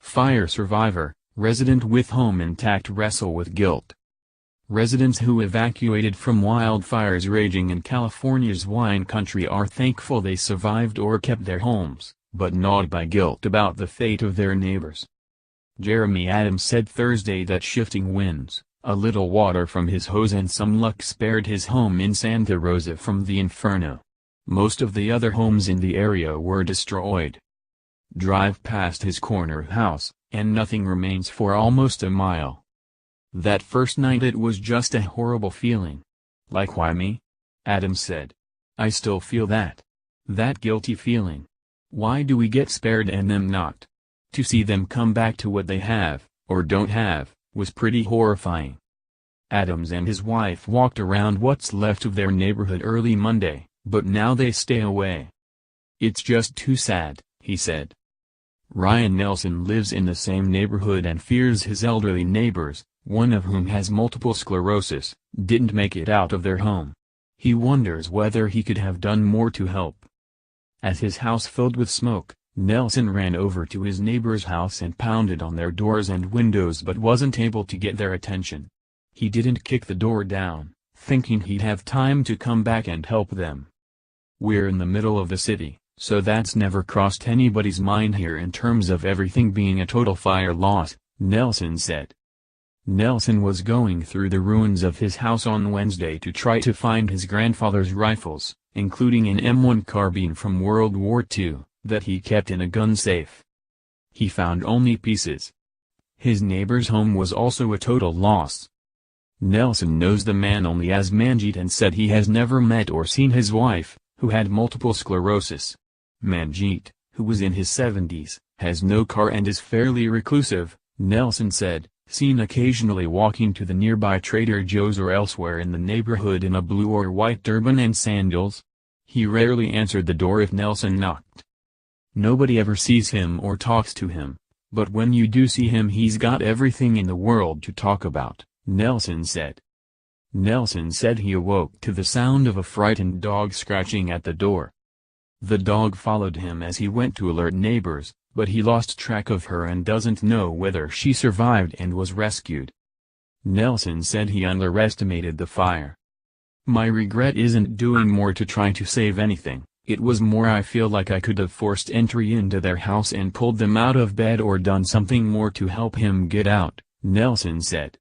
Fire survivor, resident with home intact wrestle with guilt. Residents who evacuated from wildfires raging in California's wine country are thankful they survived or kept their homes, but gnawed by guilt about the fate of their neighbors. Jeremy Adams said Thursday that shifting winds, a little water from his hose and some luck spared his home in Santa Rosa from the inferno. Most of the other homes in the area were destroyed. Drive past his corner house, and nothing remains for almost a mile. That first night it was just a horrible feeling. Like why me? Adams said. I still feel that. That guilty feeling. Why do we get spared and them not? To see them come back to what they have, or don't have, was pretty horrifying. Adams and his wife walked around what's left of their neighborhood early Monday, but now they stay away. It's just too sad, he said. Ryan Nelson lives in the same neighborhood and fears his elderly neighbors, one of whom has multiple sclerosis, didn't make it out of their home. He wonders whether he could have done more to help. At his house filled with smoke, Nelson ran over to his neighbor's house and pounded on their doors and windows but wasn't able to get their attention. He didn't kick the door down, thinking he'd have time to come back and help them. We're in the middle of the city, so that's never crossed anybody's mind here in terms of everything being a total fire loss, Nelson said. Nelson was going through the ruins of his house on Wednesday to try to find his grandfather's rifles, including an M1 carbine from World War II, that he kept in a gun safe. He found only pieces. His neighbor's home was also a total loss. Nelson knows the man only as Manjeet and said he has never met or seen his wife, who had multiple sclerosis. Manjeet, who was in his 70s, has no car and is fairly reclusive, Nelson said, seen occasionally walking to the nearby Trader Joe's or elsewhere in the neighborhood in a blue or white turban and sandals. He rarely answered the door if Nelson knocked. Nobody ever sees him or talks to him, but when you do see him he's got everything in the world to talk about, Nelson said. Nelson said he awoke to the sound of a frightened dog scratching at the door. The dog followed him as he went to alert neighbors, but he lost track of her and doesn't know whether she survived and was rescued. Nelson said he underestimated the fire. My regret isn't doing more to try to save anything, it was more I feel like I could have forced entry into their house and pulled them out of bed or done something more to help him get out, Nelson said.